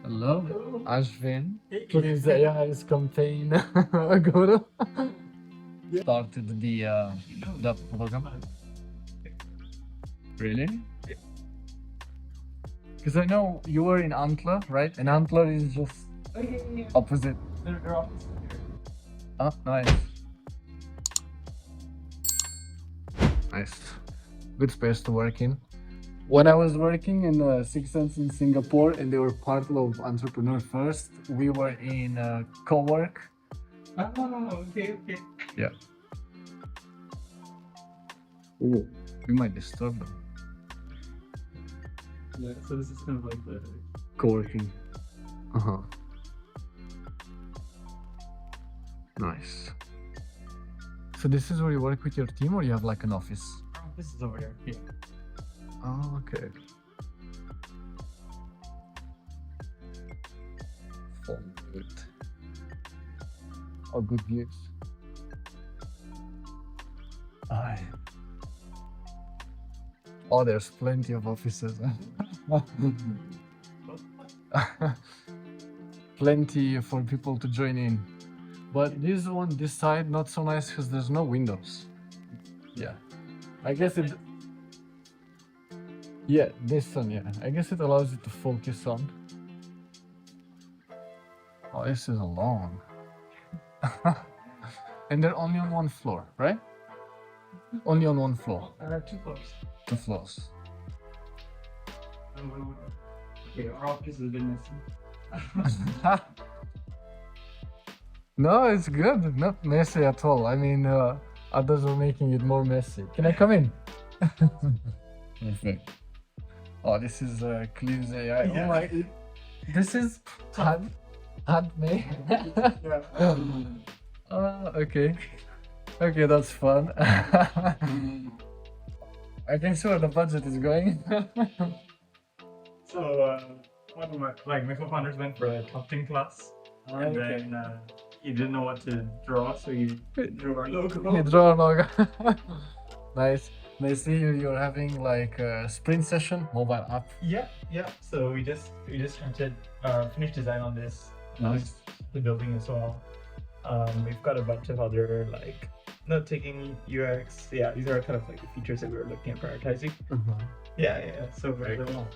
Hello, Ashvin. Cleve.ai's campaign. Go to started the program. Really? Because I know you were in Antler, right? And Antler is just opposite. They're opposite here. Oh, nice. Nice. Good space to work in. When I was working in Six Sense in Singapore and they were part of Entrepreneur First, we were in co-work. Oh, okay. Yeah. Ooh, we might disturb them. Yeah, so this is kind of like the Co-working. Uh-huh. Nice. So this is where you work with your team or you have like an office? this is over here. Yeah. Oh, okay. Good. Oh, good views. Aye. Oh, there's plenty of offices. Plenty for people to join in. But this side, not so nice because there's no windows. Yeah. I guess it. Yeah, this one, yeah. I guess it allows you to focus on. Oh, this is long. And they're only on one floor, right? Only on one floor. 2 floors. 2 floors. Okay, our office has been messy. No, it's good. Not messy at all. I mean, others are making it more messy. Can I come in? Perfect. Oh, this is Cleve.ai. Yeah. Oh my! This is handmade. Okay. Okay, that's fun. I can see where the budget is going. So, one of my co-founders went for a sculpting class, and then he didn't know what to draw, so he drew our logo. You draw a logo. Nice. And I see you're having like a sprint session, mobile app. Yeah. So we just started finished design on this. Nice. The building as well. We've got a bunch of other like note taking UX. Yeah, these are kind of like the features that we were looking at prioritizing. Yeah. So Very we're cool.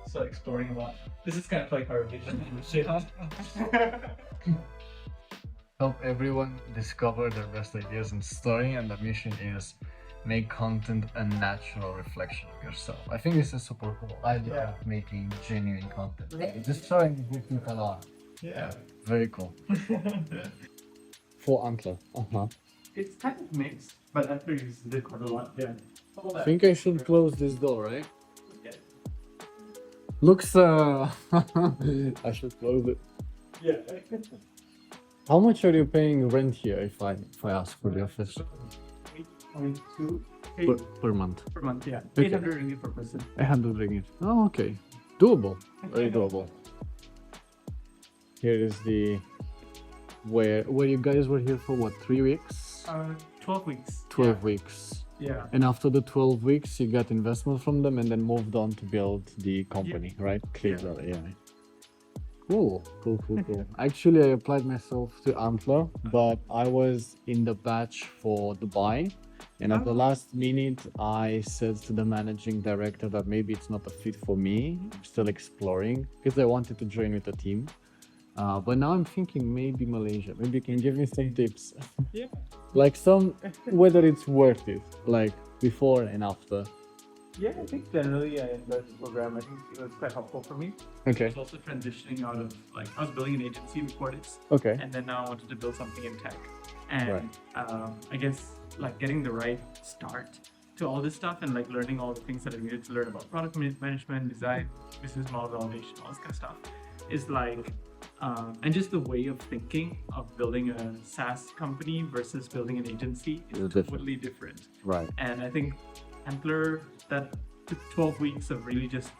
so exploring a lot. This is kind of like our vision. Help everyone discover their best ideas and story, and the mission is make content a natural reflection of yourself. I think this is super cool. I love making genuine content. Just showing who people are. Yeah. Very cool. For Antler. It's kind of mixed, but Antler uses it quite a lot. Yeah. I think I should close this door, right? Yeah. Looks I should close it. Yeah. How much are you paying rent here if I ask for the office? 8.2 Per month. per month. Yeah. Okay. 800 ringgit per person. 800 ringgit. Oh, okay. Doable. Very doable. Here is the where you guys were here for what, 3 weeks? 12 weeks. 12 weeks. Yeah. And after the 12 weeks, you got investment from them and then moved on to build the company, right? Cleve.ai. Cool. Actually, I applied myself to Antler, but I was in the batch for Dubai. And at the last minute, I said to the managing director that maybe it's not a fit for me. I'm still exploring because I wanted to join with the team. But now I'm thinking maybe Malaysia. Maybe you can give me some tips. Yeah. Like whether it's worth it, like before and after. Yeah, I think generally I enjoyed the program. I think it was quite helpful for me. Okay. I was also transitioning out of I was building an agency before this. Okay. And then now I wanted to build something in tech. And I guess getting the right start to all this stuff and learning all the things that I needed to learn about product management, design, business model validation, all this kind of stuff is and just the way of thinking of building a SaaS company versus building an agency is totally different. Right. And I think Antler, that took 12 weeks of really just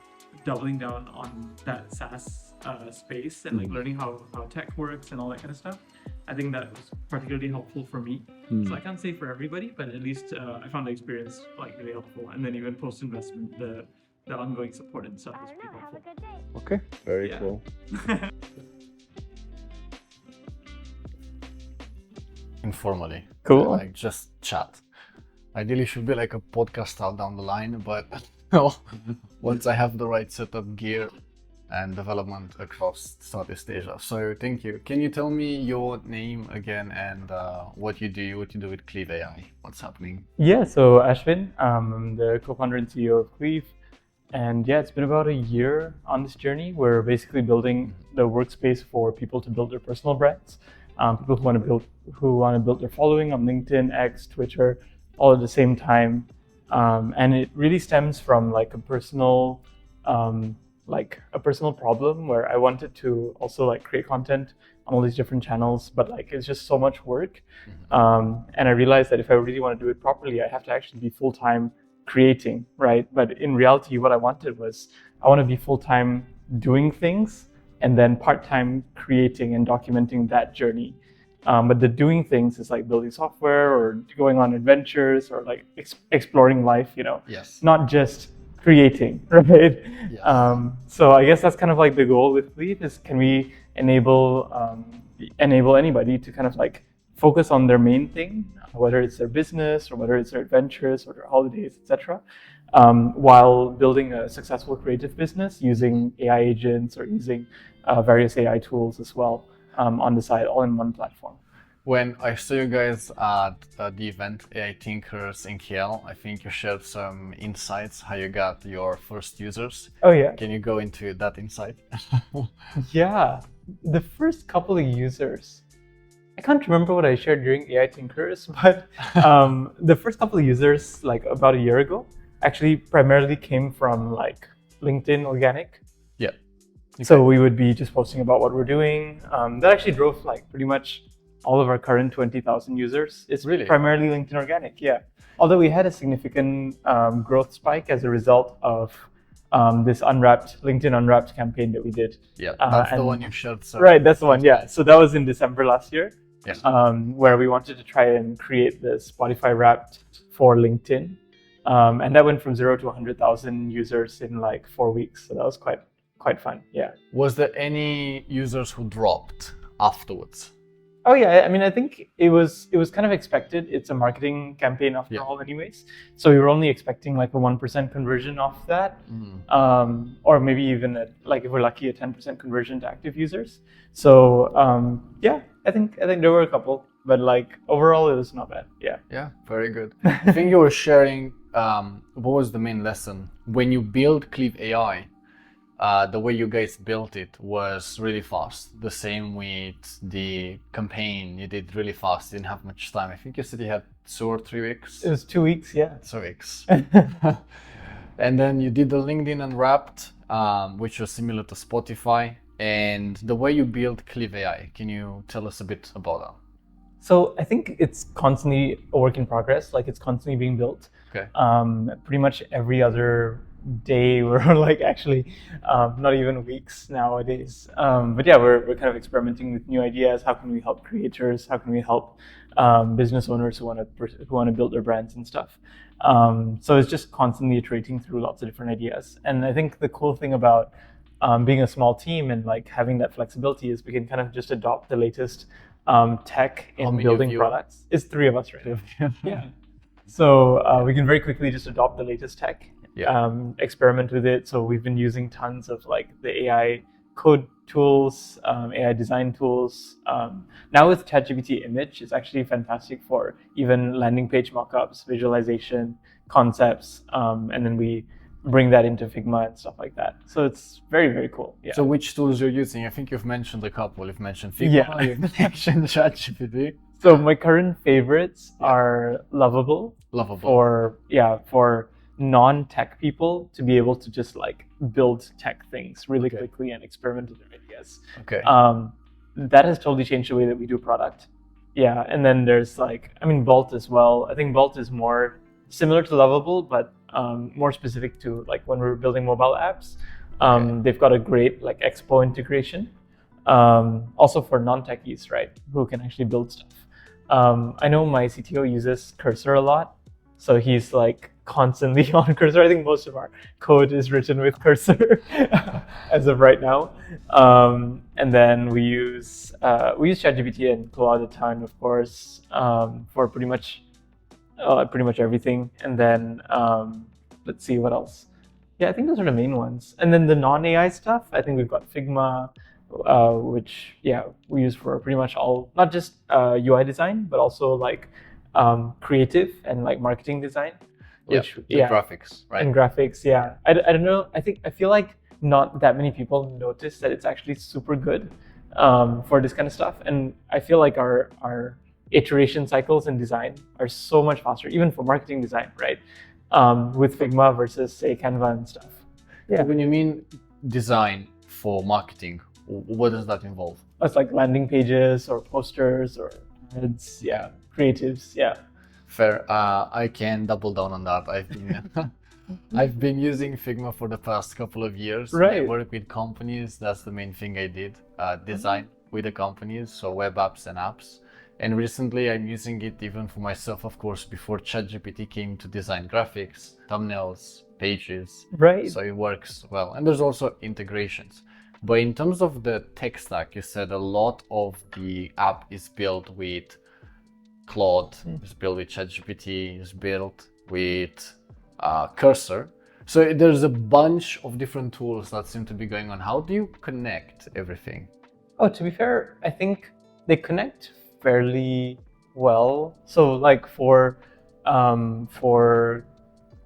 doubling down on that SaaS space and learning how tech works and all that kind of stuff. I think that was particularly helpful for me. So I can't say for everybody, but at least I found the experience really helpful. And then even post-investment, the the ongoing support and stuff is pretty helpful. Okay, very Yeah. cool. Informally. Cool. Like just chat. Ideally should be like a podcast out down the line, but no, once I have the right setup, gear and development across Southeast Asia. So thank you. Can you tell me your name again and what you do with Cleve.ai? What's happening? Yeah, so Ashwin, I'm the co-founder and CEO of Cleve. And yeah, it's been about a year on this journey. We're basically building the workspace for people to build their personal brands. People who want to build their following on LinkedIn, X, Twitter, all at the same time. And it really stems from like a personal problem where I wanted to also like create content on all these different channels, but like it's just so much work. And I realized that if I really want to do it properly, I have to actually be full-time creating, right? But in reality, what I wanted was I want to be full-time doing things and then part-time creating and documenting that journey. But the doing things is like building software or going on adventures or like exploring life, Yes. not just creating, right? Yes. So I guess that's kind of like the goal with Cleve is can we enable anybody to kind of like focus on their main thing, whether it's their business or whether it's their adventures or their holidays, etc., while building a successful creative business using AI agents or using various AI tools as well on the side, all in one platform. When I saw you guys at the event AI Thinkers in KL, I think you shared some insights how you got your first users. Oh yeah. Can you go into that insight? Yeah, the first couple of users, I can't remember what I shared during AI Thinkers, but the first couple of users, like about a year ago, actually primarily came from like LinkedIn organic. Yeah. Okay. So we would be just posting about what we're doing. That actually drove like pretty much all of our current 20,000 users. It's really primarily LinkedIn organic, yeah. Although we had a significant growth spike as a result of this LinkedIn Unwrapped campaign that we did. Yeah, that's the one you shared. So right, that's the one, yeah. So that was in December last year. Yeah. Where we wanted to try and create the Spotify Wrapped for LinkedIn. And that went from 0 to 100,000 users in like 4 weeks. So that was quite fun, yeah. Was there any users who dropped afterwards? Oh yeah, I mean, I think it was kind of expected. It's a marketing campaign after all anyways. So we were only expecting like a 1% conversion off that. Or maybe even like if we're lucky, a 10% conversion to active users. So yeah, I think there were a couple, but like overall it was not bad. Yeah. Yeah, very good. I think you were sharing what was the main lesson when you build Cleve.ai. The way you guys built it was really fast. The same with the campaign, you did really fast. You didn't have much time. I think you said you had 2 or 3 weeks. It was 2 weeks, yeah. 2 weeks. And then you did the LinkedIn Unwrapped, which was similar to Spotify. And the way you build Cleve.ai, can you tell us a bit about that? So I think it's constantly a work in progress. Like it's constantly being built. Okay. Pretty much every other day we're like actually not even weeks nowadays, but yeah, we're kind of experimenting with new ideas. How can we help creators? How can we help business owners who want to build their brands and stuff? So it's just constantly iterating through lots of different ideas. And I think the cool thing about being a small team and like having that flexibility is we can kind of just adopt the latest tech in building products. It's 3 of us, right? Yeah. So we can very quickly just adopt the latest tech. Experiment with it. So we've been using tons of like the AI code tools, AI design tools. Now with ChatGPT Image, it's actually fantastic for even landing page mockups, visualization, concepts, and then we bring that into Figma and stuff like that. So it's very, very cool. Yeah. So which tools you're using? I think you've mentioned a couple. You've mentioned Figma, you've mentioned ChatGPT. So my current favorites are Lovable. For non-tech people to be able to just like build tech things really quickly and experiment with their ideas. Okay. That has totally changed the way that we do product. Yeah, and then there's like, I mean, Vault as well. I think Vault is more similar to Lovable, but more specific to like when we're building mobile apps. They've got a great like Expo integration. Also for non-techies, right, who can actually build stuff. I know my CTO uses Cursor a lot. So he's like constantly on Cursor. I think most of our code is written with Cursor as of right now. And then we use ChatGPT and Claude a ton, of course, for pretty much everything. And then let's see what else. Yeah, I think those are the main ones. And then the non-AI stuff, I think we've got Figma, which we use for pretty much all, not just UI design, but also like creative and like marketing design. Graphics, right? And graphics, yeah. I don't know. I feel like not that many people notice that it's actually super good for this kind of stuff. And I feel like our iteration cycles in design are so much faster, even for marketing design, right? With Figma versus say Canva and stuff. Yeah. When you mean design for marketing, what does that involve? It's like landing pages or posters or ads, creatives, Fair. I can double down on that. I've been using Figma for the past couple of years. Right. I work with companies. That's the main thing I did. Design with the companies, so web apps and apps. And recently I'm using it even for myself, of course, before ChatGPT came to design graphics, thumbnails, pages. Right. So it works well. And there's also integrations. But in terms of the tech stack, you said a lot of the app is built with Claude, is built with ChatGPT, is built with Cursor. So there's a bunch of different tools that seem to be going on. How do you connect everything? Oh, to be fair, I think they connect fairly well. So like for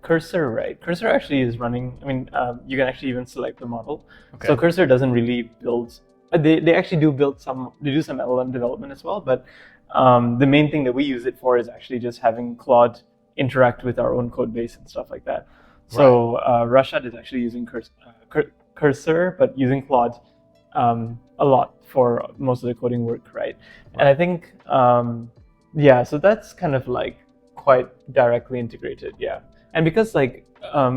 Cursor, right? Cursor actually is running, you can actually even select the model. Okay. So Cursor doesn't really build, they actually do some LLM development as well, but the main thing that we use it for is actually just having Claude interact with our own code base and stuff like that. So Rashad is actually using Cursor, but using Claude a lot for most of the coding work, right? And I think, so that's kind of like quite directly integrated, And because like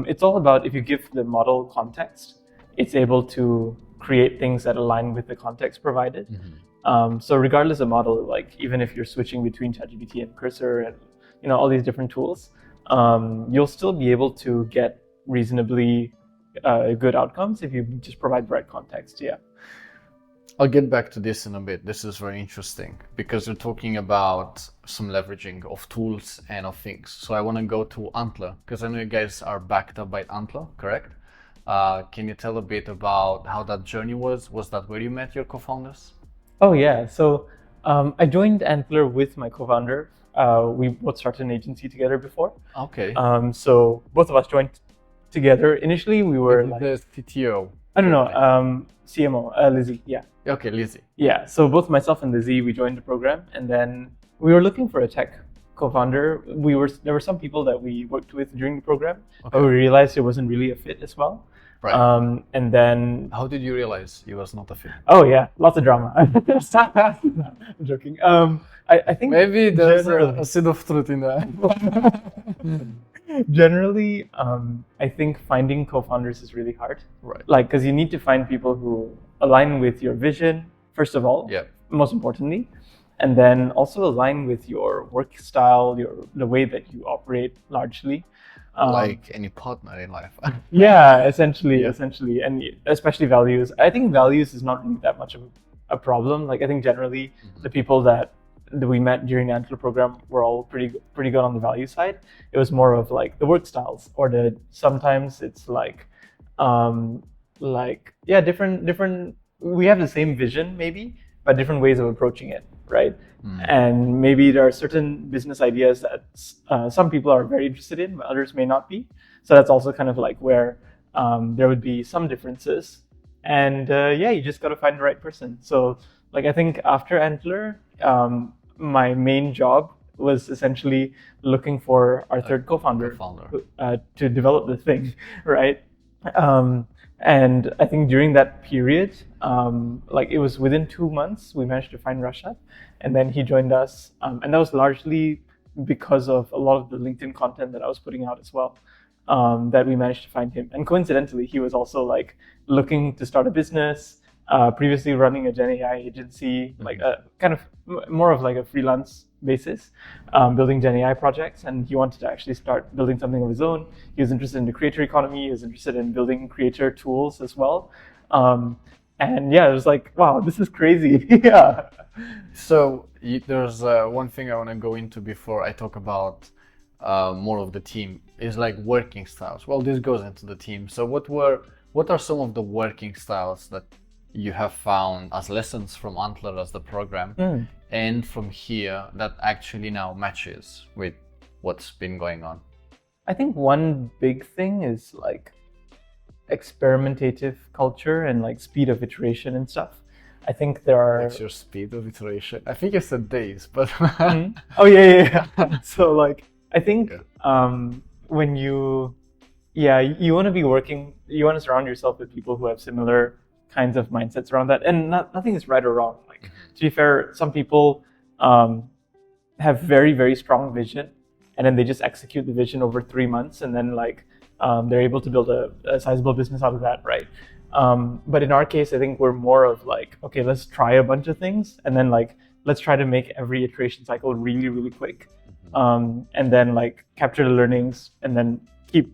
it's all about, if you give the model context, it's able to create things that align with the context provided. Mm-hmm. So regardless of model, like even if you're switching between ChatGPT and Cursor and all these different tools, you'll still be able to get reasonably good outcomes if you just provide the right context. I'll get back to this in a bit. This is very interesting because you're talking about some leveraging of tools and of things. So I want to go to Antler because I know you guys are backed up by Antler, correct? Can you tell a bit about how that journey was? Was that where you met your co-founders? Oh yeah. So I joined Antler with my co-founder. We both started an agency together before. Okay. So both of us joined together. Initially, we were the CTO. I don't know. CMO, Lizzie. Yeah. Okay, Lizzie. Yeah. So both myself and Lizzie, we joined the program, and then we were looking for a tech co-founder. There were some people that we worked with during the program, but we realized it wasn't really a fit as well. Right. And then how did you realize it was not a fit? Oh yeah, lots of drama. No, I'm joking. I think maybe there's a seed of truth in that. Generally, I think finding co-founders is really hard. Right. Like, because you need to find people who align with your vision, first of all. Yeah. Most importantly, and then also align with your work style, the way that you operate largely. Like any partner in life. Yeah, essentially, and especially values. I think values is not really that much of a problem. Like I think generally the people that we met during the Antler program were all pretty good on the value side. It was more of like the work styles, or sometimes it's like different. We have the same vision maybe, but different ways of approaching it, right? And maybe there are certain business ideas that some people are very interested in, but others may not be. So that's also kind of like where there would be some differences. And you just got to find the right person. So like I think after Antler, my main job was essentially looking for our third co-founder to develop the thing, right? And I think during that period, like it was within 2 months, we managed to find Rashad, and then he joined us. And that was largely because of a lot of the LinkedIn content that I was putting out as well, that we managed to find him. And coincidentally, he was also like looking to start a business, previously running a Gen AI agency, like a kind of more of like a freelance basis, building Gen AI projects. And he wanted to actually start building something of his own. He was interested in the creator economy. He was interested in building creator tools as well. And yeah, it was like, wow, this is crazy. Yeah. So there's one thing I want to go into before I talk about more of the team is like working styles. Well, this goes into the team. So what are some of the working styles that you have found as lessons from Antler as the program, and from here that actually now matches with what's been going on? I think one big thing is like experimentative culture and like speed of iteration and stuff. I think there are. What's your speed of iteration? I think you said days, but Oh yeah. So like I think when you want to be working, you want to surround yourself with people who have similar kinds of mindsets around that, and nothing is right or wrong. Like to be fair, some people have very, very strong vision, and then they just execute the vision over 3 months, and then like they're able to build a sizable business out of that, right? But in our case, I think we're more of like, okay, let's try a bunch of things, and then like let's try to make every iteration cycle really, really quick, and then like capture the learnings, and then keep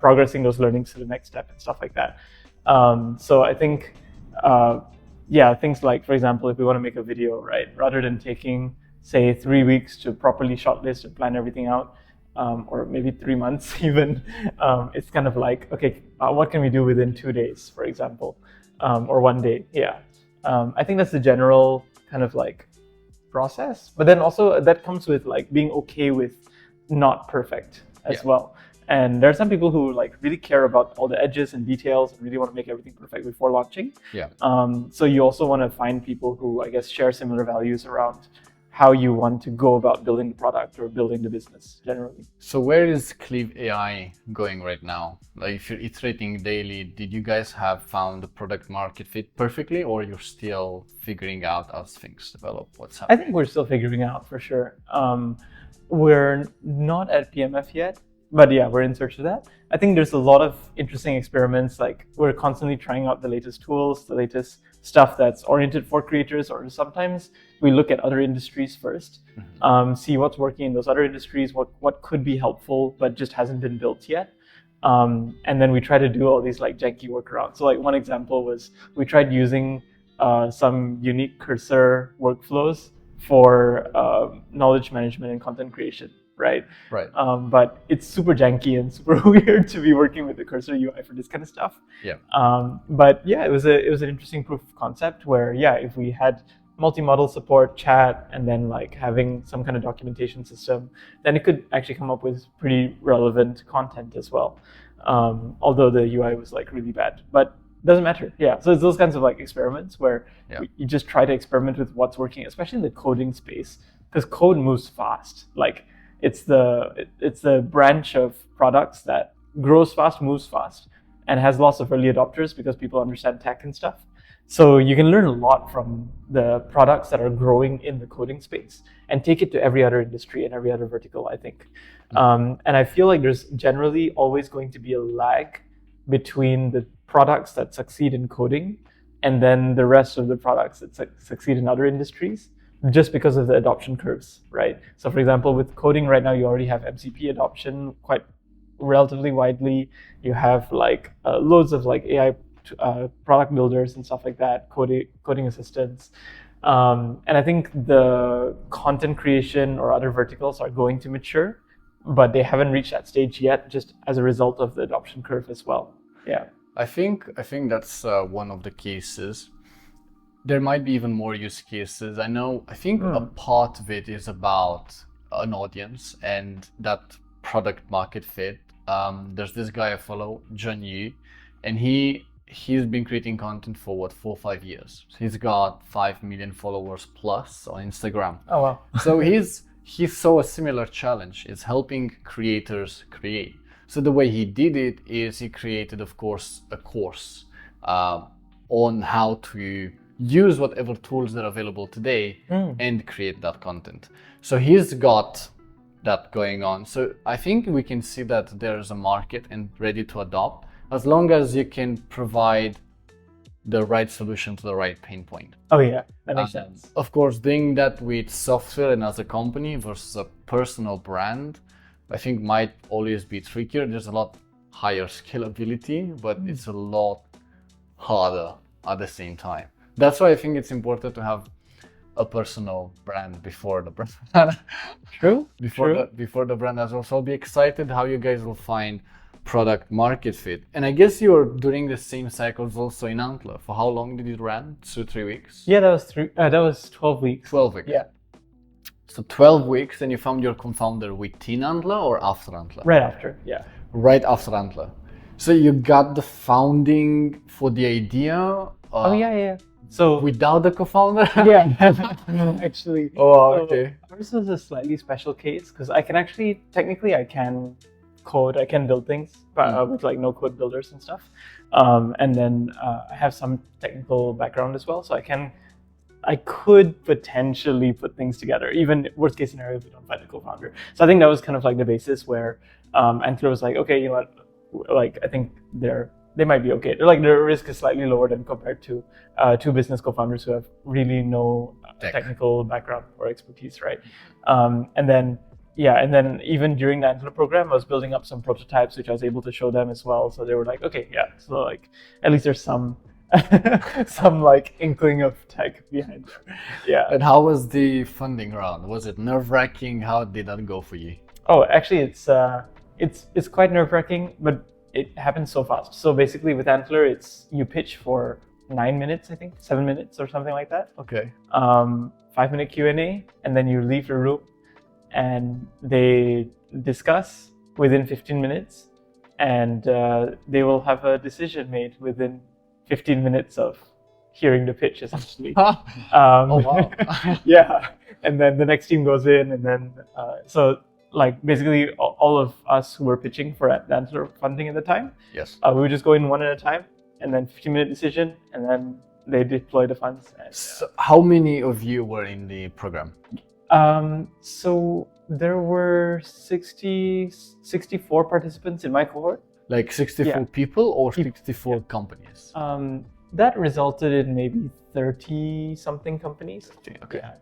progressing those learnings to the next step and stuff like that. So I think, things like, for example, if we want to make a video, right, rather than taking, say, 3 weeks to properly shortlist and plan everything out, or maybe 3 months even, it's kind of like, okay, what can we do within 2 days, for example, or 1 day? Yeah. I think that's the general kind of like process, but then also that comes with like being okay with not perfect as well. And there are some people who like really care about all the edges and details and really want to make everything perfect before launching. Yeah. So you also want to find people who, I guess, share similar values around how you want to go about building the product or building the business generally. So where is Cleve.ai going right now? Like if you're iterating daily, did you guys have found the product market fit perfectly, or you're still figuring out as things develop what's happening? I think we're still figuring out for sure. We're not at PMF yet, but yeah, we're in search of that. I think there's a lot of interesting experiments. Like we're constantly trying out the latest tools, the latest stuff that's oriented for creators, or sometimes we look at other industries first, see what's working in those other industries, what could be helpful but just hasn't been built yet. And then we try to do all these like janky workarounds. So like one example was we tried using some unique cursor workflows for knowledge management and content creation. Right. But it's super janky and super weird to be working with the cursor UI for this kind of stuff. Yeah. But yeah, it was an interesting proof of concept where if we had multi-model support, chat, and then like having some kind of documentation system, then it could actually come up with pretty relevant content as well. Although the UI was like really bad, but doesn't matter. Yeah. So it's those kinds of like experiments where you just try to experiment with what's working, especially in the coding space, because code moves fast. Like it's the branch of products that grows fast, moves fast, and has lots of early adopters because people understand tech and stuff. So you can learn a lot from the products that are growing in the coding space and take it to every other industry and every other vertical, I think. And I feel like there's generally always going to be a lag between the products that succeed in coding and then the rest of the products that succeed in other industries, just because of the adoption curves, right? So for example, with coding right now, you already have MCP adoption quite relatively widely. You have like loads of like AI product builders and stuff like that, coding assistants. And I think the content creation or other verticals are going to mature, but they haven't reached that stage yet, just as a result of the adoption curve as well. Yeah. I think that's one of the cases. There might be even more use cases. I think a part of it is about an audience and that product market fit. There's this guy I follow, John Yu, and he's been creating content for 4 or 5 years. He's got 5 million followers plus on Instagram. Oh wow. So he saw a similar challenge. It's helping creators create. So the way he did it is he created, of course, a course on how to use whatever tools that are available today and create that content. So he's got that going on. So I think we can see that there's a market and ready to adopt, as long as you can provide the right solution to the right pain point. Oh yeah, that makes sense. Of course, doing that with software and as a company versus a personal brand, I think might always be trickier. There's a lot higher scalability, but it's a lot harder at the same time. That's why I think it's important to have a personal brand before the brand. True. Before the brand as well. So I'll be excited how you guys will find product market fit. And I guess you're doing the same cycles also in Antler. For how long did it run? 2-3 weeks? Yeah, that was 12 weeks. 12 weeks. Yeah. So 12 weeks, and you found your co-founder within Antler or after Antler? Right after, yeah. Right after Antler. So you got the founding for the idea? Oh yeah. So without the co-founder? Yeah, actually. Oh, okay. Ours was a slightly special case because I can code, I can build things with like no code builders and stuff. And then I have some technical background as well, so I could potentially put things together, even worst case scenario if we don't find a co-founder. So I think that was kind of like the basis where Antler was like, okay, you know what, like I think they might be okay. They're like their risk is slightly lower than compared to two business co-founders who have really no technical background or expertise, right? And then even during the Antler program, I was building up some prototypes which I was able to show them as well. So they were like, okay, yeah. So like at least there's some like inkling of tech behind there. Yeah. And how was the funding round? Was it nerve-wracking? How did that go for you? Oh, actually, it's quite nerve-wracking, but it happens so fast. So basically, with Antler, you pitch for 9 minutes, I think, 7 minutes or something like that. Okay. 5-minute Q&A, and then you leave the room, and they discuss within 15 minutes, and they will have a decision made within 15 minutes of hearing the pitch, essentially. Oh, wow. Yeah, and then the next team goes in, and then so like basically all of us who were pitching for the Antler funding at the time, yes, we would just go in one at a time, and then 15-minute decision, and then they deploy the funds. And, so how many of you were in the program? So there were 64 participants in my cohort. Like 64 people or 64 companies? That resulted in maybe 30-something companies. Okay. Yeah.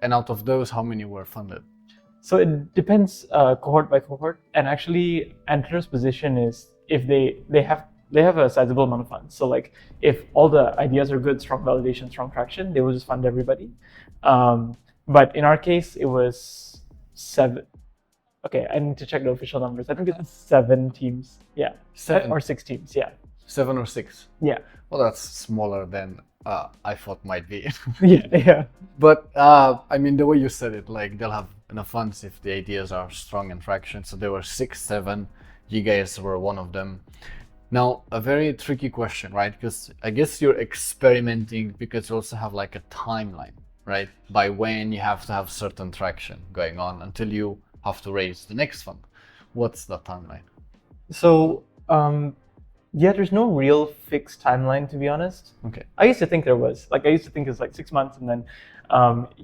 And out of those, how many were funded? So it depends cohort by cohort. And actually, Antler's position is if they have a sizable amount of funds. So like if all the ideas are good, strong validation, strong traction, they will just fund everybody. But in our case, it was 7. Okay, I need to check the official numbers. I think it's 7 teams. Yeah, 7 or 6 teams. Yeah, 7 or 6. Yeah. Well, that's smaller than I thought might be. Yeah. But I mean, the way you said it, like they'll have enough funds if the ideas are strong and traction. So there were 6, 7. You guys were one of them. Now, a very tricky question, right? Because I guess you're experimenting because you also have like a timeline, right? By when you have to have certain traction going on until you have to raise the next fund. What's the timeline? So, there's no real fixed timeline, to be honest. Okay. I used to think there was. Like, I used to think it's like 6 months, and then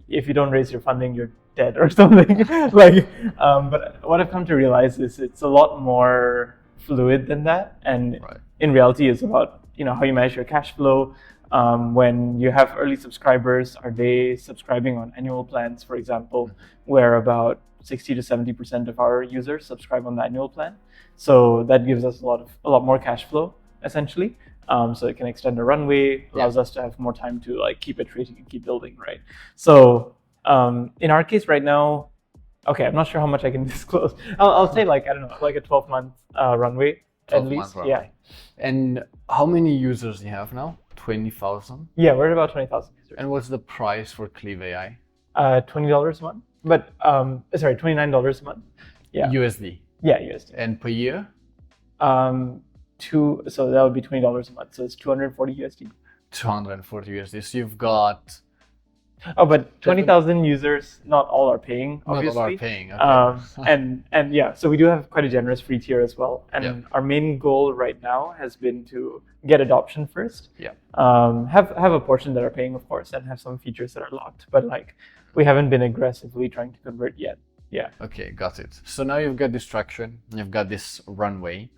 if you don't raise your funding, you're dead or something. But what I've come to realize is it's a lot more fluid than that, and in reality, it's about how you manage your cash flow. When you have early subscribers, are they subscribing on annual plans, for example, where about 60 to 70% of our users subscribe on the annual plan. So that gives us a lot more cash flow, essentially. So it can extend the runway, allows us to have more time to like keep iterating and keep building, right? So in our case right now, okay, I'm not sure how much I can disclose. I'll say like, I don't know, like a 12-month runway at least. Runway. Yeah. And how many users do you have now? 20,000? Yeah, we're at about 20,000 users. And what's the price for Cleve.ai? $20 a month. But sorry, $29 a month. Yeah. USD. Yeah, USD. And per year? So that would be $20 a month. So it's 240 USD. 240 USD. So you've got. Oh, but 20,000 users, not all are paying, obviously. Not all are paying. Okay. And yeah, so we do have quite a generous free tier as well. And our main goal right now has been to get adoption first. Yeah. Have a portion that are paying, of course, and have some features that are locked. But like, we haven't been aggressively trying to convert yet. Yeah. Okay, got it. So now you've got this traction, you've got this runway.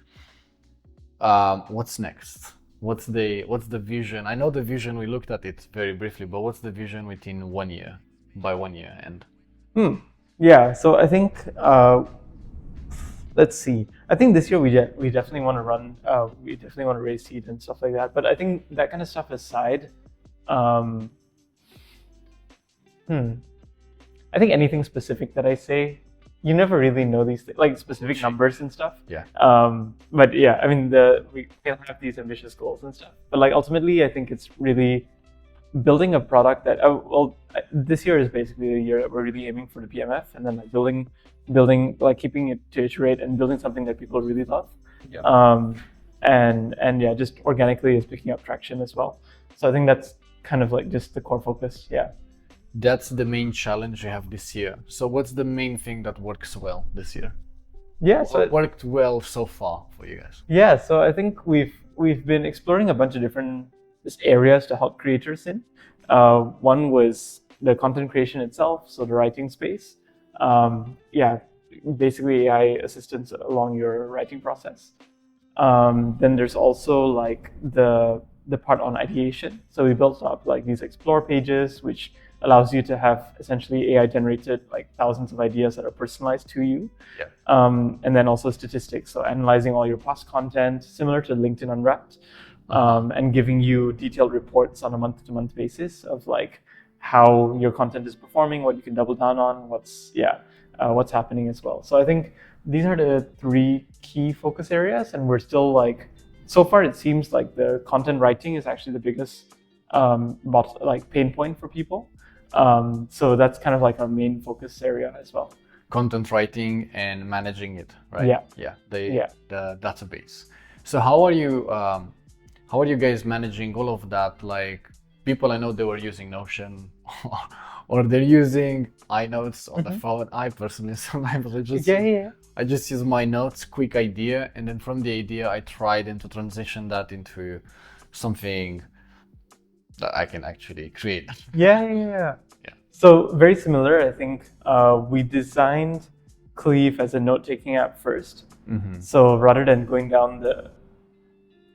What's next? What's the vision? I know the vision, we looked at it very briefly, but what's the vision within 1 year, by 1 year end? Yeah, so I think let's see. I think this year we definitely want to run. We definitely want to raise seed and stuff like that. But I think that kind of stuff aside, I think anything specific that I say, you never really know these things, like specific numbers and stuff. Yeah. But yeah, I mean, we can have these ambitious goals and stuff. But like ultimately, I think it's really building a product that this year is basically the year that we're really aiming for the PMF, and then like building like keeping it to iterate and building something that people really love. Yeah. And yeah, just organically is picking up traction as well. So I think that's kind of like just the core focus. Yeah. That's the main challenge you have this year. So what's the main thing that works well this year? Yeah, so it worked well so far for you guys. Yeah, so I think we've been exploring a bunch of different areas to help creators in. One was the content creation itself, so the writing space. Yeah, basically AI assistance along your writing process. Then there's also like the part on ideation. So we built up like these explore pages, which allows you to have essentially AI generated like thousands of ideas that are personalized to you. Yeah. And then also statistics. So analyzing all your past content, similar to LinkedIn Unwrapped, and giving you detailed reports on a month-to-month basis of like how your content is performing, what you can double down on, what's happening as well. So I think these are the 3 key focus areas, and we're still like, so far it seems like the content writing is actually the biggest pain point for people. So that's kind of like our main focus area as well. Content writing and managing it, right? Yeah. The database. So how are you guys managing all of that? Like people I know they were using Notion or they're using iNotes on the phone. I personally sometimes I just use my notes, quick idea, and then from the idea I tried to transition that into something that I can actually create. Yeah. So very similar. I think we designed Cleve as a note-taking app first. So rather than going down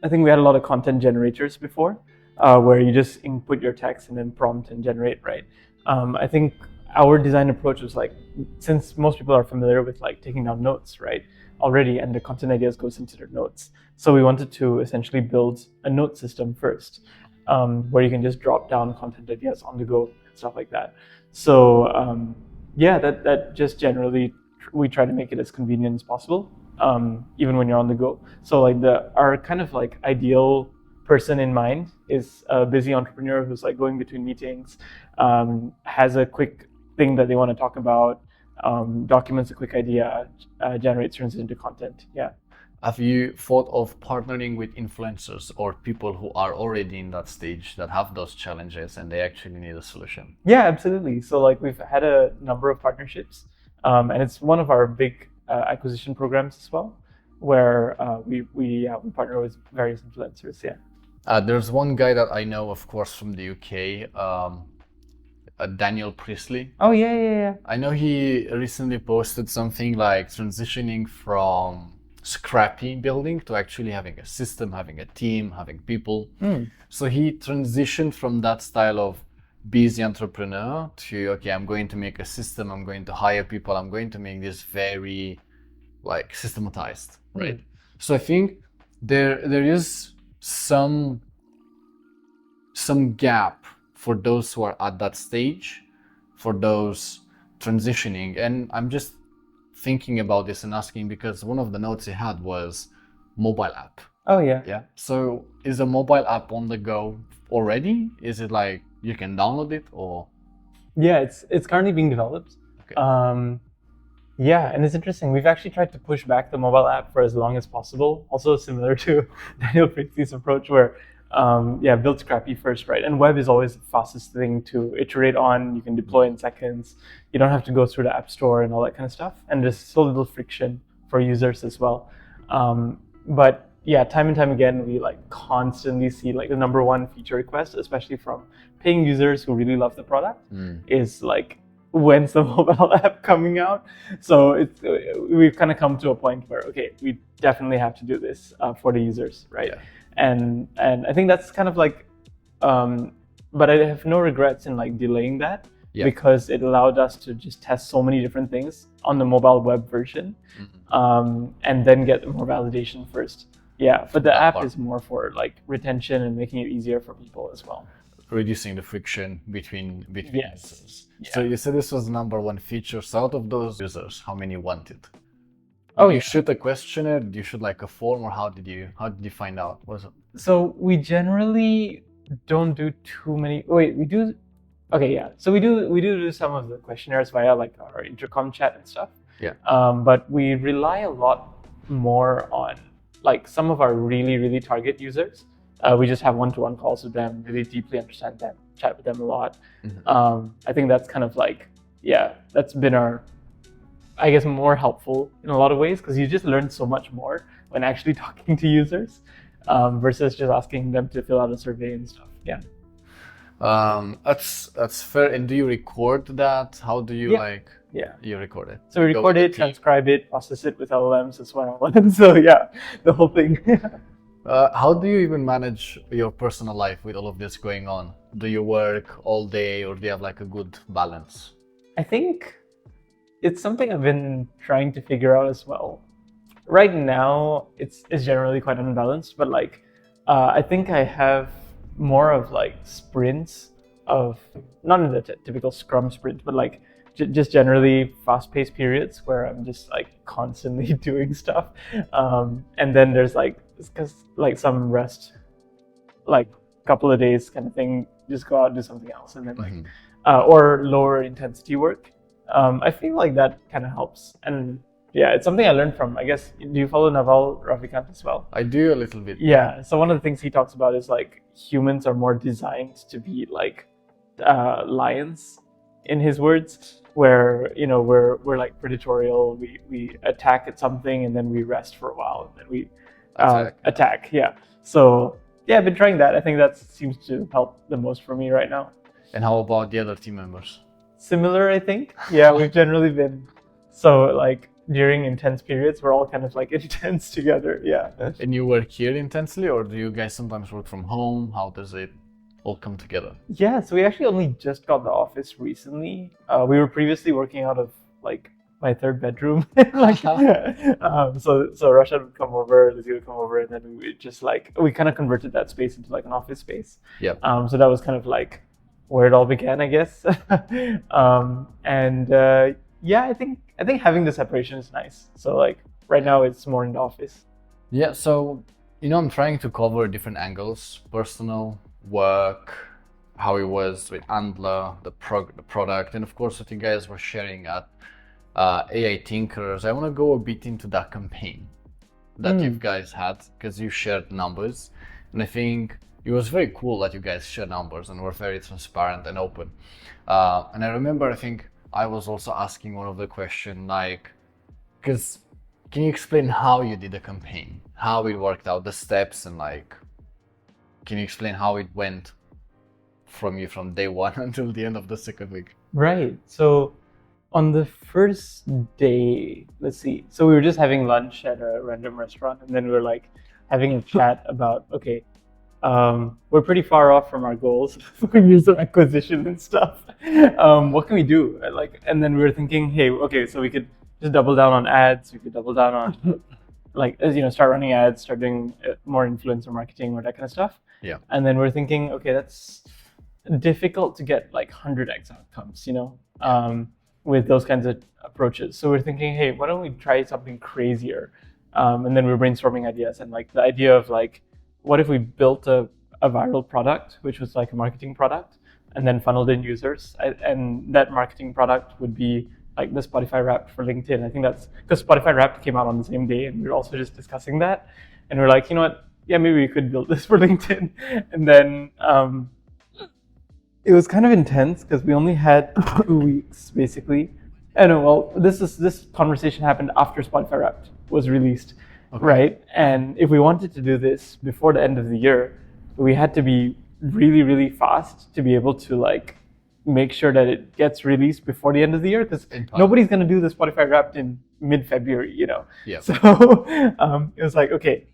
I think we had a lot of content generators before, where you just input your text and then prompt and generate, right? I think our design approach was like, since most people are familiar with like taking down notes, right, already, and the content ideas goes into their notes. So we wanted to essentially build a note system first, where you can just drop down content ideas on the go, stuff like that. So that just generally we try to make it as convenient as possible, even when you're on the go. So like our kind of like ideal person in mind is a busy entrepreneur who's like going between meetings, has a quick thing that they want to talk about, documents a quick idea, turns it into content. Yeah. Have you thought of partnering with influencers or people who are already in that stage that have those challenges and they actually need a solution? Yeah, absolutely. So like we've had a number of partnerships, and it's one of our big acquisition programs as well, where we partner with various influencers. Yeah. There's one guy that I know, of course, from the UK, Daniel Priestley. Oh yeah. I know he recently posted something like transitioning from scrappy building to actually having a system, having a team, having people. So he transitioned from that style of busy entrepreneur to, okay, I'm going to make a system, I'm going to hire people, I'm going to make this very like systematized, right? So I think there is some gap for those who are at that stage, for those transitioning. And I'm just thinking about this and asking because one of the notes he had was mobile app. Oh yeah. Yeah. So is a mobile app on the go already? Is it like you can download it or? Yeah, it's currently being developed. Okay. Yeah, and it's interesting. We've actually tried to push back the mobile app for as long as possible. Also similar to Daniel Priestley's approach where build scrappy first, right? And web is always the fastest thing to iterate on. You can deploy in seconds. You don't have to go through the app store and all that kind of stuff. And there's so little friction for users as well. But yeah, time and time again, we like constantly see like the number one feature request, especially from paying users who really love the product, is like, when's the mobile app coming out? So we've kind of come to a point where, okay, we definitely have to do this for the users, right? and I think that's kind of like, but I have no regrets in like delaying that because it allowed us to just test so many different things on the mobile web version, and then get more validation first. Yeah, but the app is more for like retention and making it easier for people as well. Reducing the friction between users. Yeah. So you said this was the number one feature. So out of those users, how many want it? Oh, you shoot a questionnaire? Did you shoot like a form, or how did you find out? Was it? So we generally don't do too many. Wait, we do. Okay, yeah. So we do some of the questionnaires via like our intercom chat and stuff. Yeah. But we rely a lot more on like some of our really target users. We just have one-to-one calls with them, really deeply understand them, chat with them a lot. I think that's kind of like, that's been our, I guess, more helpful in a lot of ways, because you just learn so much more when actually talking to users versus just asking them to fill out a survey and stuff. Yeah. That's fair. And do you record that? How do you you record it? So we record it, transcribe it, process it with LLMs as well. And so the whole thing. How do you even manage your personal life with all of this going on? Do you work all day, or do you have like a good balance? I think it's something I've been trying to figure out as well. Right now, it's generally quite unbalanced, but like I think I have more of like sprints of, not in the typical Scrum sprint, but like just generally fast-paced periods where I'm just like constantly doing stuff, and then there's like some rest, like a couple of days kind of thing, just go out and do something else, and then like or lower intensity work. I feel like that kind of helps, and it's something I learned from, I guess, do you follow Naval Ravikant as well? I do a little bit. Yeah, so one of the things he talks about is like humans are more designed to be like lions, in his words, where we're like predatorial, we attack at something and then we rest for a while and then we attack. So I've been trying that. I think that seems to help the most for me right now. And how about the other team members? Similar, I think. We've generally been, so like during intense periods, we're all kind of like intense together. And you work here intensely, or do you guys sometimes work from home? How does it all come together? So we actually only just got the office recently. We were previously working out of like my third bedroom. So Rashad would come over, Lizzie would come over, and then we would just like, we kind of converted that space into like an office space. So that was kind of like where it all began, I guess. I think having the separation is nice. So like right now it's more in the office. So I'm trying to cover different angles: personal, work, how it was with Antler, the product, and of course what you guys were sharing at AI Tinkerers. I want to go a bit into that campaign that you guys had, because you shared numbers, and I think it was very cool that you guys shared numbers and were very transparent and open. And I remember, I think I was also asking one of the question, like, because can you explain how you did the campaign, how it worked out, the steps, and like, can you explain how it went from day one until the end of the second week? Right. So on the first day, let's see. So we were just having lunch at a random restaurant, and then we were like having a chat about, okay, we're pretty far off from our goals for user acquisition and stuff. What can we do? And then we were thinking, hey, okay, so we could just double down on ads. We could double down on like, start running ads, start doing more influencer marketing or that kind of stuff. And then we're thinking, okay, that's difficult to get like 100x outcomes, with those kinds of approaches. So we're thinking, hey, why don't we try something crazier? And then we're brainstorming ideas, and like the idea of like, what if we built a viral product, which was like a marketing product, and then funneled in users, and that marketing product would be like the Spotify Wrapped for LinkedIn. I think that's because Spotify Wrapped came out on the same day, and we were also just discussing that, and we're like, you know what? Yeah, maybe we could build this for LinkedIn. And then it was kind of intense because we only had 2 weeks basically. This conversation happened after Spotify Wrapped was released, right? And if we wanted to do this before the end of the year, we had to be really fast to be able to like make sure that it gets released before the end of the year, because nobody's going to do the Spotify Wrapped in mid-February, So it was like, okay,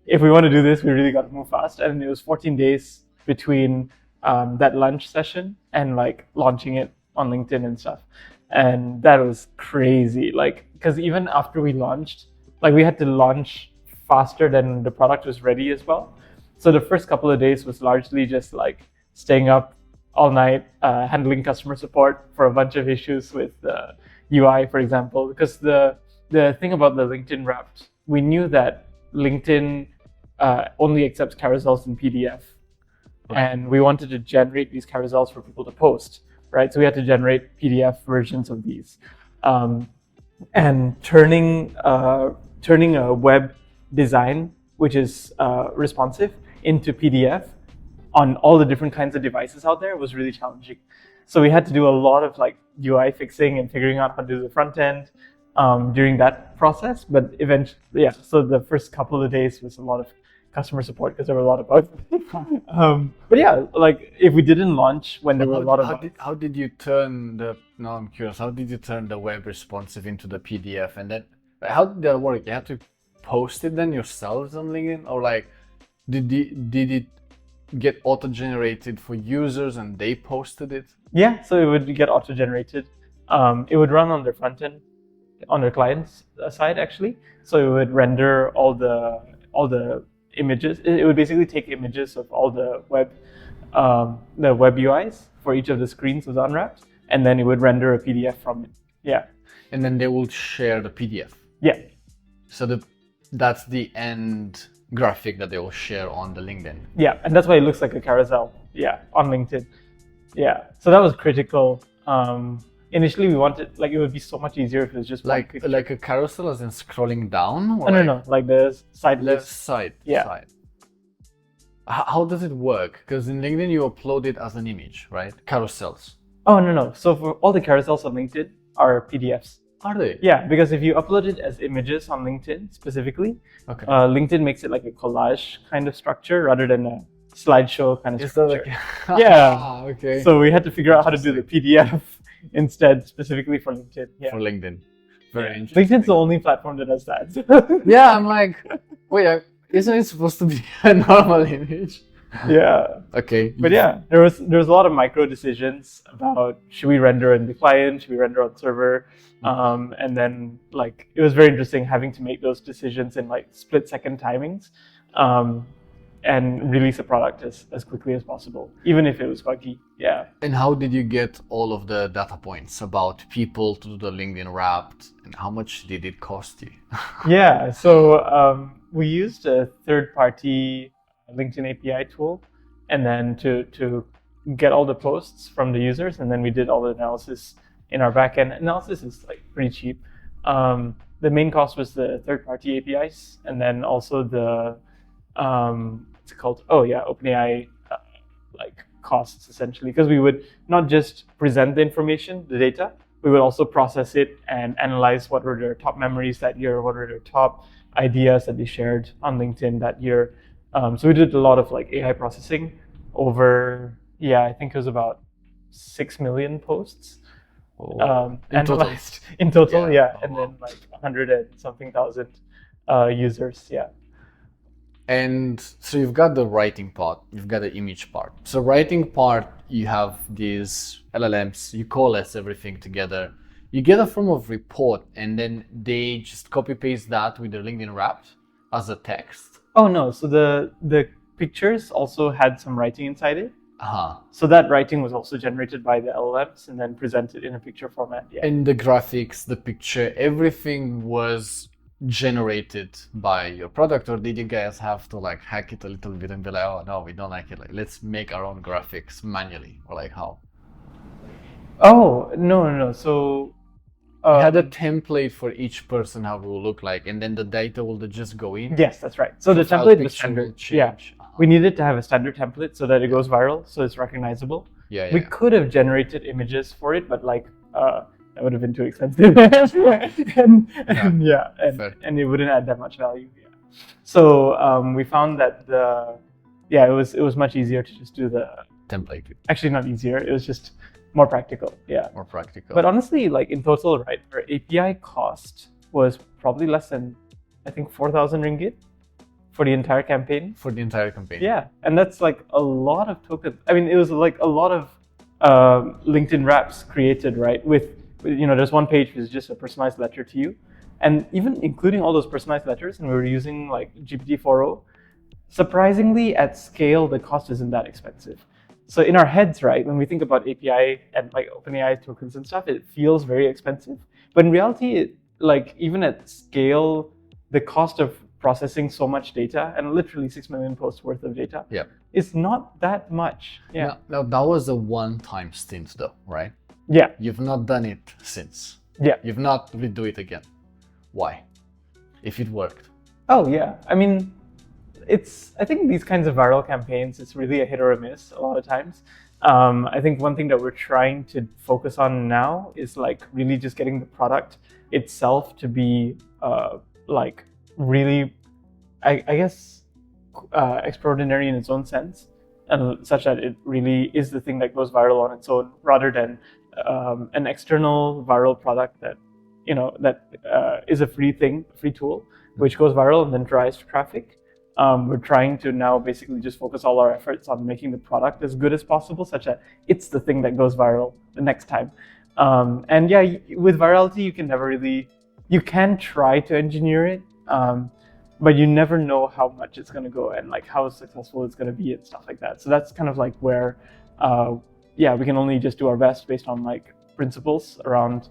if we want to do this, we really got to move fast. And it was 14 days between that lunch session and like launching it on LinkedIn and stuff. And that was crazy. Like, because even after we launched, like we had to launch faster than the product was ready as well. So the first couple of days was largely just like staying up all night, handling customer support for a bunch of issues with the UI, for example, because the thing about the LinkedIn Wrapped, we knew that LinkedIn only accepts carousels in PDF. Right. And we wanted to generate these carousels for people to post, right? So we had to generate PDF versions of these. And turning a web design, which is responsive, into PDF on all the different kinds of devices out there was really challenging. So we had to do a lot of like UI fixing and figuring out how to do the front end during that process. But eventually, yeah, so the first couple of days was a lot of customer support because there were a lot of bugs. But yeah, like if we didn't launch when there were a lot of bugs. How did you turn now I'm curious, how did you turn the web responsive into the PDF? And then how did that work? You had to post it then yourselves on LinkedIn? Or like, did it get auto-generated for users and they posted it? Yeah, so it would get auto-generated. It would run on their front end, on their client's side actually. So it would render all the images. It would basically take images of all the web UIs for each of the screens was unwrapped, and then it would render a PDF from it. Yeah. And then they will share the PDF. Yeah. So that's the end graphic that they will share on the LinkedIn. Yeah, and that's why it looks like a carousel. Yeah, on LinkedIn. Yeah, so that was critical. Initially, we wanted like it would be so much easier if it was just like a carousel, as in scrolling down. Or no, like the side left side. Yeah. Side. How does it work? Because in LinkedIn you upload it as an image, right? Carousels. Oh no. So for all the carousels on LinkedIn are PDFs. Are they? Yeah, because if you upload it as images on LinkedIn specifically, okay. LinkedIn makes it like a collage kind of structure rather than a slideshow kind of structure. Like... yeah. Okay. So we had to figure out how to do the PDF instead, specifically for LinkedIn. Yeah. For LinkedIn. Very interesting. LinkedIn's the only platform that does that. Yeah, I'm like, wait, isn't it supposed to be a normal image? Yeah. Okay. But yeah, there was a lot of micro decisions about should we render in the client, should we render on server, and then like it was very interesting having to make those decisions in like split-second timings, and release a product as quickly as possible, even if it was buggy. Yeah. And how did you get all of the data points about people to do the LinkedIn Wrapped, and how much did it cost you? Yeah. So we used a third-party LinkedIn API tool, and then to get all the posts from the users, and then we did all the analysis in our backend. Analysis is like pretty cheap. The main cost was the third-party APIs, and then also the what's it called? Oh yeah, OpenAI like costs essentially, because we would not just present the information, the data, we would also process it and analyze what were their top memories that year, what were their top ideas that they shared on LinkedIn that year. So we did a lot of like AI processing over, I think it was about 6 million posts analyzed in total, yeah. And then like 100 and something thousand users, yeah. And so you've got the writing part, you've got the image part. So writing part, you have these LLMs, you coalesce everything together. You get a form of report, and then they just copy paste that with their LinkedIn Wrapped as a text. Oh no, so the pictures also had some writing inside it. Uh-huh. So that writing was also generated by the LLMs and then presented in a picture format. Yeah. And the graphics, the picture, everything was generated by your product, or did you guys have to like hack it a little bit and be like, oh no, we don't like it, like let's make our own graphics manually, or like how? Oh no. So you had a template for each person how it will look like, and then the data will just go in? Yes, that's right. So the template was standard. Yeah. Uh-huh. We needed to have a standard template so that it goes viral, so it's recognizable. Yeah. We could have generated images for it, but like that would have been too expensive. and it wouldn't add that much value. Yeah. So we found that it was much easier to just do the template. Actually, not easier. It was just more practical. Yeah. More practical. But honestly, like in total, right, our API cost was probably less than, I think, 4,000 ringgit for the entire campaign. For the entire campaign. Yeah, and that's like a lot of tokens. I mean, it was like a lot of LinkedIn wraps created, right? With there's one page which is just a personalized letter to you, and even including all those personalized letters, and we were using like GPT-4o. Surprisingly, at scale, the cost isn't that expensive. So in our heads, right, when we think about API and like OpenAI tokens and stuff, it feels very expensive. But in reality, like even at scale, the cost of processing so much data and literally 6 million posts worth of data is not that much. Yeah. Now that was a one-time stint though, right? Yeah. You've not done it since. Yeah. You've not redo it again. Why? If it worked. Oh yeah. I mean, I think these kinds of viral campaigns, it's really a hit or a miss a lot of times. I think one thing that we're trying to focus on now is like really just getting the product itself to be like really, I guess, extraordinary in its own sense, and such that it really is the thing that goes viral on its own, rather than an external viral product that is a free tool, which goes viral and then drives traffic. We're trying to now basically just focus all our efforts on making the product as good as possible, such that it's the thing that goes viral the next time. And yeah, with virality, you can try to engineer it, but you never know how much it's going to go and like how successful it's going to be and stuff like that. So that's kind of like where, we can only just do our best based on like principles around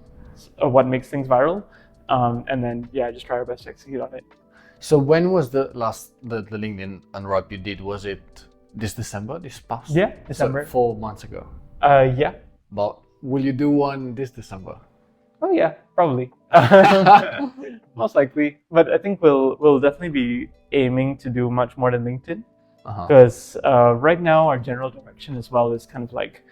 what makes things viral, and then just try our best to execute on it. So when was the LinkedIn unwrap you did? Was it this December, this past? Yeah, December. So 4 months ago. Yeah. But will you do one this December? Oh yeah, probably. Most likely. But I think we'll definitely be aiming to do much more than LinkedIn. Because right now our general direction as well is kind of like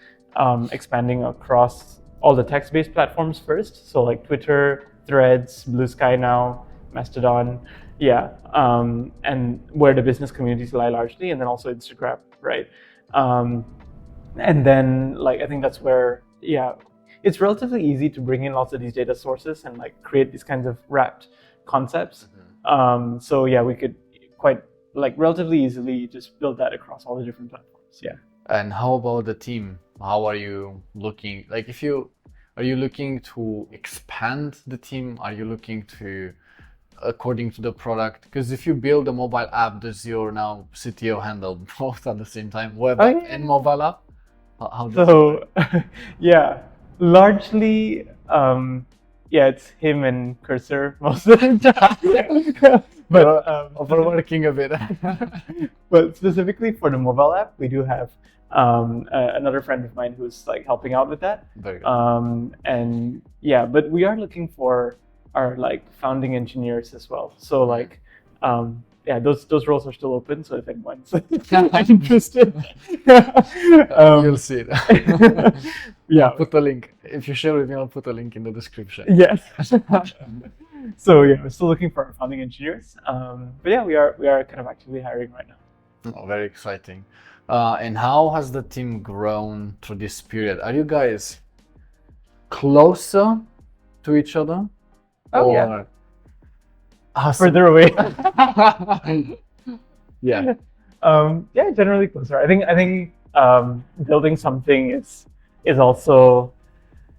expanding across all the text-based platforms first. So like Twitter, Threads, Blue Sky now, Mastodon. Yeah, and where the business communities lie largely, and then also Instagram, right? And then like I think that's where it's relatively easy to bring in lots of these data sources and like create these kinds of wrapped concepts. So yeah, we could quite like relatively easily just build that across all the different platforms. Yeah. And how about the team? How are you looking? Like, are you looking to expand the team? Are you looking to, according to the product? Because if you build a mobile app, does your now CTO handle both at the same time, web app and mobile app? How does it work? Yeah, largely, it's him and Cursor most of the time. But overworking a bit. But specifically for the mobile app, we do have another friend of mine who's like helping out with that. Very good. And yeah, but we are looking for our like founding engineers as well. So like, those roles are still open. So if anyone's interested, you'll see it. Yeah, I'll put a link. If you share with me, I'll put a link in the description. Yes. So yeah, we're still looking for our founding engineers. But yeah, we are kind of actively hiring right now. Oh, very exciting. And how has the team grown through this period? Are you guys closer to each other? Oh, or further away? Yeah. Generally closer. I think building something is also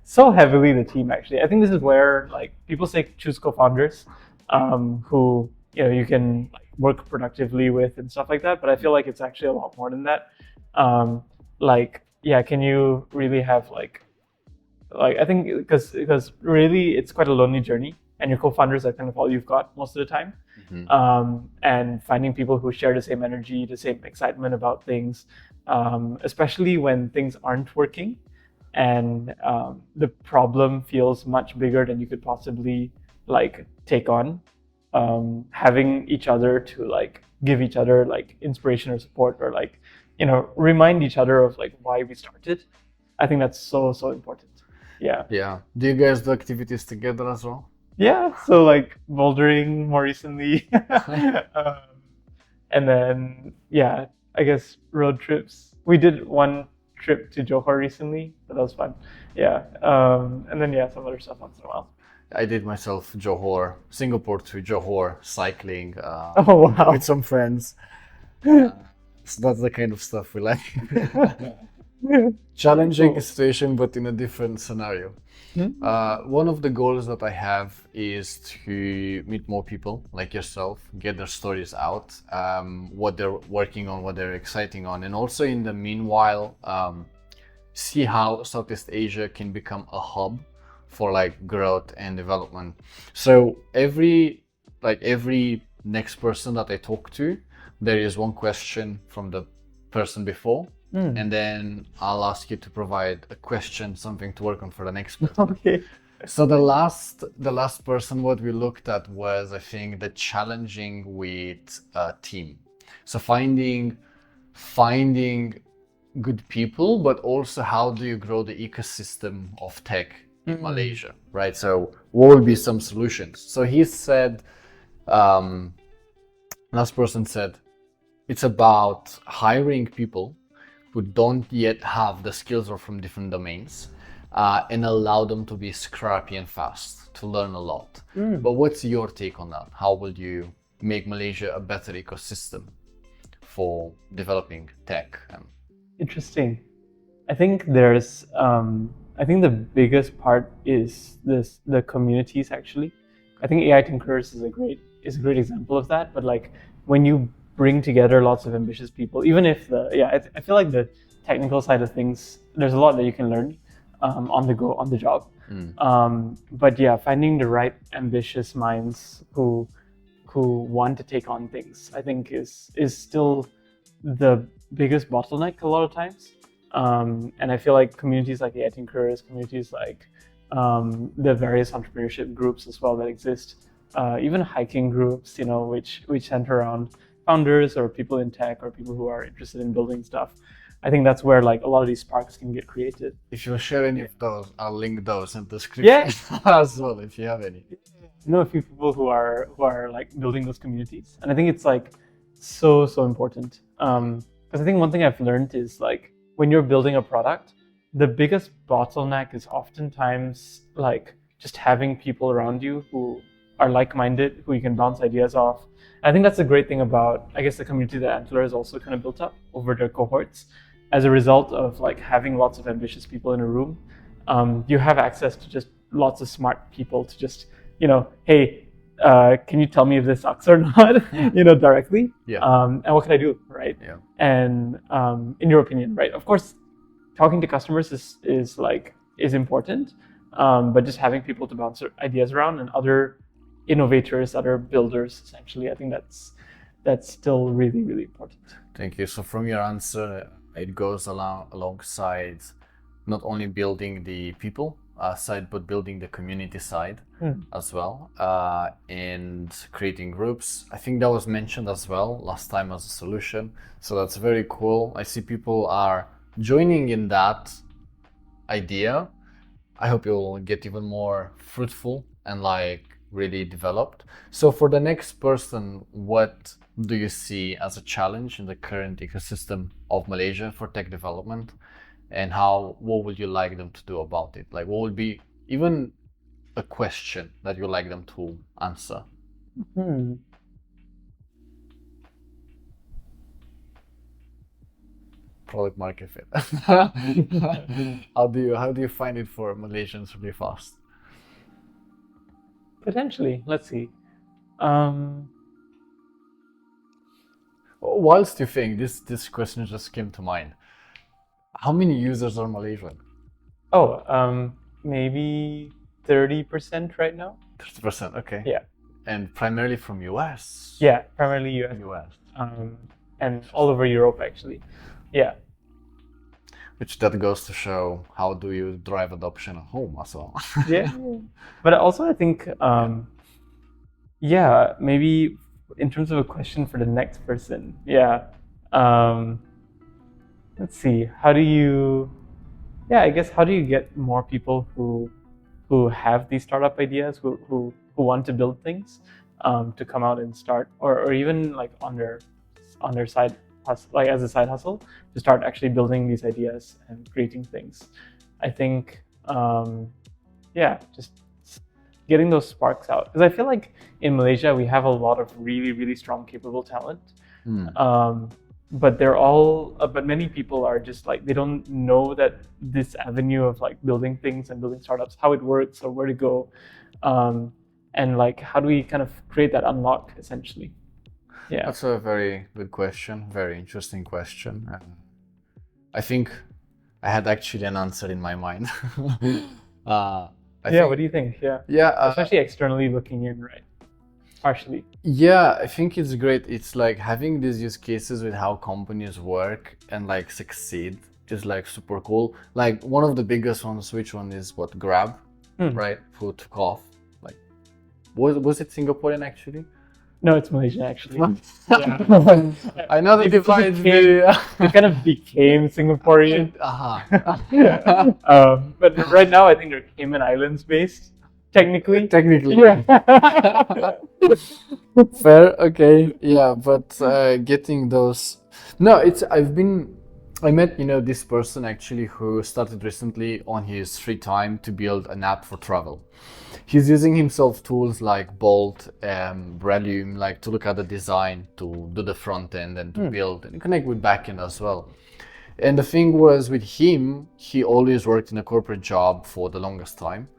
so heavily the team. Actually, I think this is where like people say choose co-founders who you can like, work productively with and stuff like that. But I feel like it's actually a lot more than that. Can you really have like I think because really it's quite a lonely journey, and your co-founders are kind of all you've got most of the time. And finding people who share the same energy, the same excitement about things, especially when things aren't working and the problem feels much bigger than you could possibly like take on. Having each other to like give each other like inspiration or support, or like remind each other of like why we started. I think that's so important. Yeah. Do you guys do activities together as well? Yeah, so like bouldering more recently, and then I guess road trips. We did one trip to Johor recently, but that was fun. Yeah, and then some other stuff once in a while. I did myself Johor, Singapore to Johor cycling Oh wow. with some friends. So that's the kind of stuff we like. Challenging Cool. situation, but in a different scenario. One of the goals that I have is to meet more people like yourself, get their stories out, what they're working on, what they're exciting on, and also in the meanwhile, see how Southeast Asia can become a hub for like growth and development. So every next person that I talk to, there is one question from the person before, and then I'll ask you to provide a question, something to work on for the next person. Okay. So the last person, what we looked at was, I think, the challenging with a team. So finding good people, but also how do you grow the ecosystem of tech in Malaysia, right? So what will be some solutions? So he said, last person said, it's about hiring people who don't yet have the skills or from different domains, and allow them to be scrappy and fast to learn a lot. But what's your take on that? How will you make Malaysia a better ecosystem for developing tech? Interesting. I think there's I think the biggest part is the communities actually. I think AI Tinkerers is a great example of that. But like when you bring together lots of ambitious people, even if I feel like the technical side of things, there's a lot that you can learn on the go, on the job. But yeah, finding the right ambitious minds who want to take on things, I think is still the biggest bottleneck a lot of times. And I feel like communities like the AI Tinkerers, communities like the various entrepreneurship groups as well that exist, even hiking groups, which center around founders or people in tech or people who are interested in building stuff. I think that's where like a lot of these sparks can get created. If you share any of those, I'll link those in the description as well, if you have any. I know a few people who are like building those communities, and I think it's like so important. Because I think one thing I've learned is like when you're building a product, the biggest bottleneck is oftentimes like just having people around you who are like-minded, who you can bounce ideas off. And I think that's a great thing about, I guess, the community that Antler has also kind of built up over their cohorts. As a result of like having lots of ambitious people in a room, you have access to just lots of smart people to just, hey, can you tell me if this sucks or not, directly? Yeah. And what can I do, right? Yeah. And in your opinion, right? Of course, talking to customers is important, but just having people to bounce ideas around and other innovators, other builders, essentially, I think that's still really, really important. Thank you. So from your answer, it goes alongside not only building the people side, but building the community side as well, and creating groups. I think that was mentioned as well last time as a solution. So that's very cool. I see people are joining in that idea. I hope you'll get even more fruitful and like really developed. So for the next person, what do you see as a challenge in the current ecosystem of Malaysia for tech development, and what would you like them to do about it? Like what would be even a question that you'd like them to answer? Product market fit. How do you find it for Malaysians really fast? Potentially, let's see. Whilst you think, this question just came to mind. How many users are Malaysian? Maybe 30% right now. 30%, okay. Yeah. And primarily from US? Yeah, primarily US. And all over Europe, actually. Yeah. Which that goes to show how do you drive adoption at home as well. Yeah. But also I think, maybe in terms of a question for the next person, let's see, how do you get more people who have these startup ideas, who want to build things, to come out and start, or even like on their side hustle, like as a side hustle, to start actually building these ideas and creating things. I think, just getting those sparks out. Because I feel like in Malaysia we have a lot of really, really strong, capable talent. But they're all, but many people are just like, they don't know that this avenue of like building things and building startups, how it works or where to go. And like, how do we kind of create that unlock essentially? Yeah. That's a very good question, very interesting question. I think I had actually an answer in my mind. What do you think? Yeah, especially externally looking in, right? Partially. Yeah, I think it's great. It's like having these use cases with how companies work and like succeed is like super cool. Like one of the biggest ones, which one is what Grab, right? Who took off. Like, was it Singaporean actually? No, it's Malaysian actually. I know the divide. They kind of became Singaporean. But right now, I think they're Cayman Islands based. Technically. Yeah. Fair. Okay. Yeah, but getting those. No, I met this person actually who started recently on his free time to build an app for travel. He's using himself tools like Bolt and Brelume, like to look at the design, to do the front end and to build and connect with backend as well. And the thing was with him, he always worked in a corporate job for the longest time,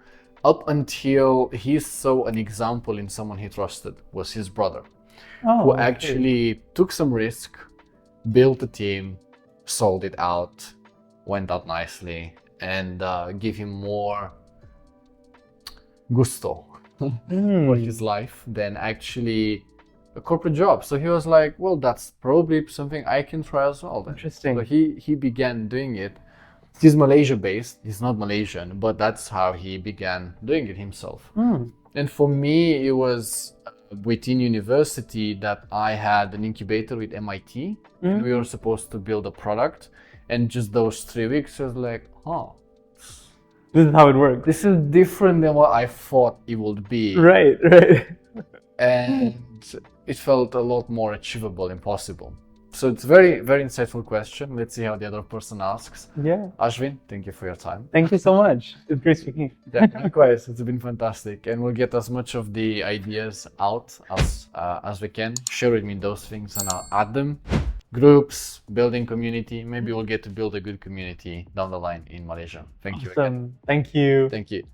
up until he saw an example in someone he trusted, was his brother, who actually took some risk, built a team, sold it out, went out nicely, and give him more gusto for his life than actually a corporate job. So he was like, well, that's probably something I can try as well then. Interesting. So he began doing it. He's Malaysia based, he's not Malaysian, but that's how he began doing it himself. And for me, it was within university that I had an incubator with MIT, and we were supposed to build a product. And just those 3 weeks, I was like, this is how it works. This is different than what I thought it would be. Right. And it felt a lot more achievable and possible. So it's very, very insightful question. Let's see how the other person asks. Yeah. Ashwin, thank you for your time. Thank you so much. It's great speaking. Yeah, likewise. It's been fantastic. And we'll get as much of the ideas out as we can. Share with me those things and I'll add them. Groups, building community. Maybe we'll get to build a good community down the line in Malaysia. Thank you again. Thank you. Thank you.